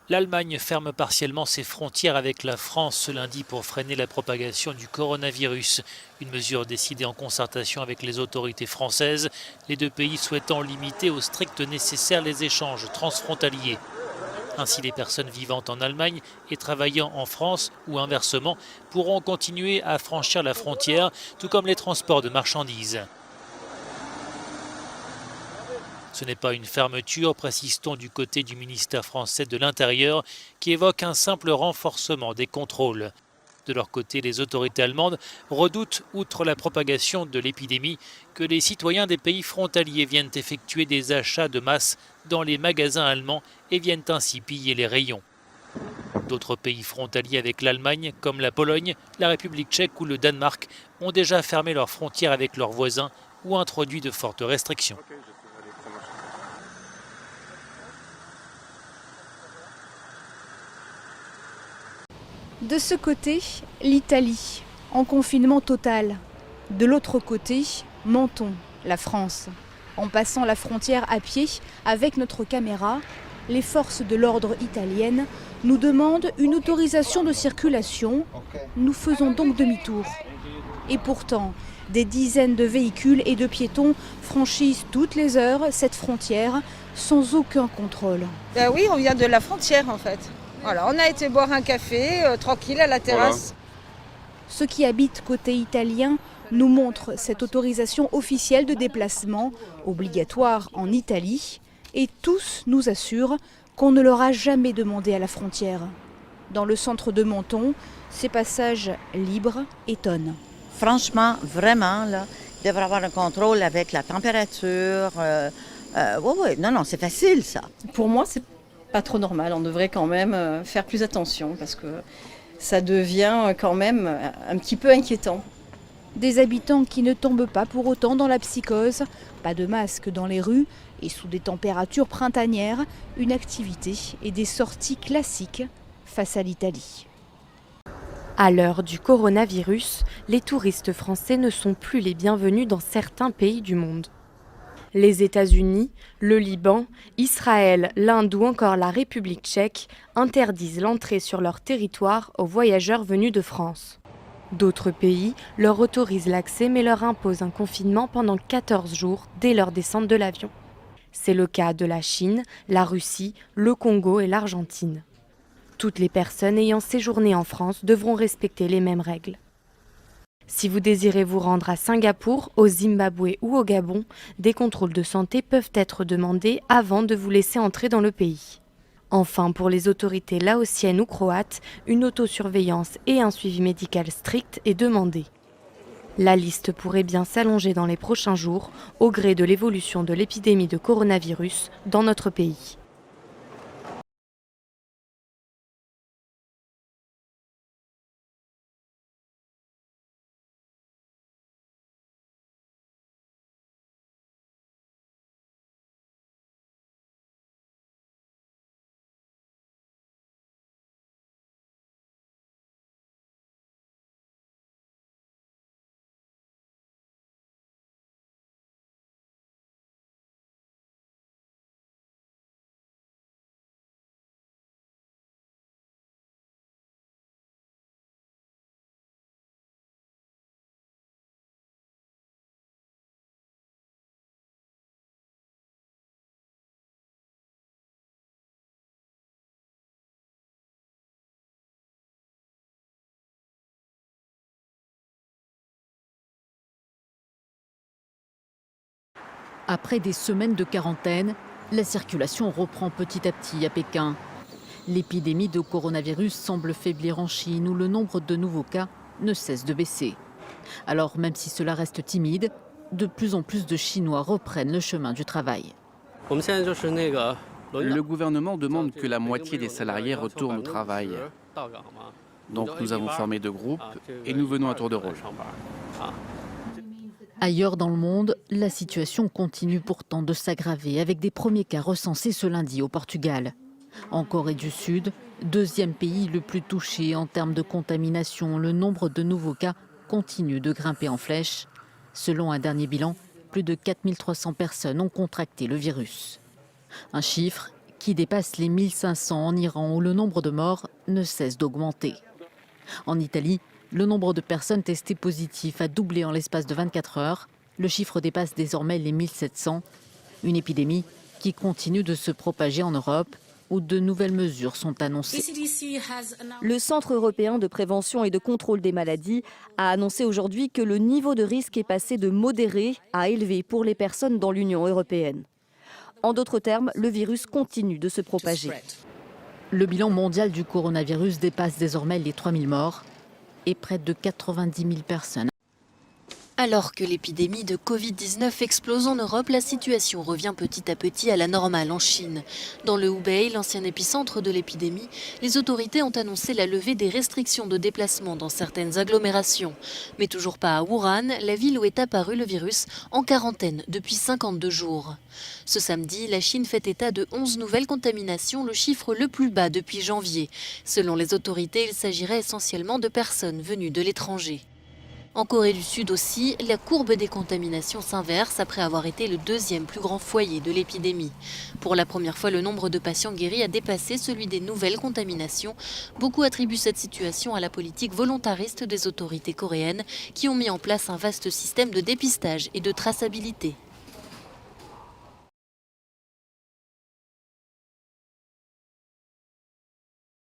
L'Allemagne ferme partiellement ses frontières avec la France ce lundi pour freiner la propagation du coronavirus. Une mesure décidée en concertation avec les autorités françaises, les deux pays souhaitant limiter au strict nécessaire les échanges transfrontaliers. Ainsi, les personnes vivant en Allemagne et travaillant en France ou inversement pourront continuer à franchir la frontière, tout comme les transports de marchandises. Ce n'est pas une fermeture, précise-t-on du côté du ministère français de l'Intérieur, qui évoque un simple renforcement des contrôles. De leur côté, les autorités allemandes redoutent, outre la propagation de l'épidémie, que les citoyens des pays frontaliers viennent effectuer des achats de masse dans les magasins allemands et viennent ainsi piller les rayons. D'autres pays frontaliers avec l'Allemagne, comme la Pologne, la République tchèque ou le Danemark, ont déjà fermé leurs frontières avec leurs voisins ou introduit de fortes restrictions. De ce côté, l'Italie, en confinement total. De l'autre côté, Menton, la France. En passant la frontière à pied avec notre caméra, les forces de l'ordre italiennes nous demandent une autorisation de circulation. Nous faisons donc demi-tour. Et pourtant, des dizaines de véhicules et de piétons franchissent toutes les heures cette frontière sans aucun contrôle. Ben oui, on vient de la frontière en fait. Voilà, on a été boire un café tranquille à la terrasse. Voilà. Ceux qui habitent côté italien nous montrent cette autorisation officielle de déplacement, obligatoire en Italie, et tous nous assurent qu'on ne leur a jamais demandé à la frontière. Dans le centre de Menton, ces passages libres étonnent. Franchement, vraiment, là, il devrait y avoir un contrôle avec la température. Non, c'est facile ça. Pour moi, c'est pas trop normal. On devrait quand même faire plus attention parce que ça devient quand même un petit peu inquiétant. Des habitants qui ne tombent pas pour autant dans la psychose, pas de masque dans les rues et sous des températures printanières, une activité et des sorties classiques face à l'Italie. À l'heure du coronavirus, les touristes français ne sont plus les bienvenus dans certains pays du monde. Les États-Unis, le Liban, Israël, l'Inde ou encore la République tchèque interdisent l'entrée sur leur territoire aux voyageurs venus de France. D'autres pays leur autorisent l'accès mais leur imposent un confinement pendant 14 jours dès leur descente de l'avion. C'est le cas de la Chine, la Russie, le Congo et l'Argentine. Toutes les personnes ayant séjourné en France devront respecter les mêmes règles. Si vous désirez vous rendre à Singapour, au Zimbabwe ou au Gabon, des contrôles de santé peuvent être demandés avant de vous laisser entrer dans le pays. Enfin, pour les autorités laotiennes ou croates, une autosurveillance et un suivi médical strict est demandé. La liste pourrait bien s'allonger dans les prochains jours au gré de l'évolution de l'épidémie de coronavirus dans notre pays. Après des semaines de quarantaine, la circulation reprend petit à petit à Pékin. L'épidémie de coronavirus semble faiblir en Chine où le nombre de nouveaux cas ne cesse de baisser. Alors même si cela reste timide, de plus en plus de Chinois reprennent le chemin du travail. Le gouvernement demande que la moitié des salariés retournent au travail. Donc nous avons formé 2 groupes et nous venons à tour de rôle. Ailleurs dans le monde, la situation continue pourtant de s'aggraver avec des premiers cas recensés ce lundi au Portugal. En Corée du Sud, deuxième pays le plus touché en termes de contamination, le nombre de nouveaux cas continue de grimper en flèche. Selon un dernier bilan, plus de 4300 personnes ont contracté le virus. Un chiffre qui dépasse les 1500 en Iran où le nombre de morts ne cesse d'augmenter. En Italie, le nombre de personnes testées positives a doublé en l'espace de 24 heures. Le chiffre dépasse désormais les 1700. Une épidémie qui continue de se propager en Europe où de nouvelles mesures sont annoncées. Le Centre européen de prévention et de contrôle des maladies a annoncé aujourd'hui que le niveau de risque est passé de modéré à élevé pour les personnes dans l'Union européenne. En d'autres termes, le virus continue de se propager. Le bilan mondial du coronavirus dépasse désormais les 3000 morts et près de 90 000 personnes. Alors que l'épidémie de Covid-19 explose en Europe, la situation revient petit à petit à la normale en Chine. Dans le Hubei, l'ancien épicentre de l'épidémie, les autorités ont annoncé la levée des restrictions de déplacement dans certaines agglomérations. Mais toujours pas à Wuhan, la ville où est apparu le virus, en quarantaine depuis 52 jours. Ce samedi, la Chine fait état de 11 nouvelles contaminations, le chiffre le plus bas depuis janvier. Selon les autorités, il s'agirait essentiellement de personnes venues de l'étranger. En Corée du Sud aussi, la courbe des contaminations s'inverse après avoir été le deuxième plus grand foyer de l'épidémie. Pour la première fois, le nombre de patients guéris a dépassé celui des nouvelles contaminations. Beaucoup attribuent cette situation à la politique volontariste des autorités coréennes qui ont mis en place un vaste système de dépistage et de traçabilité.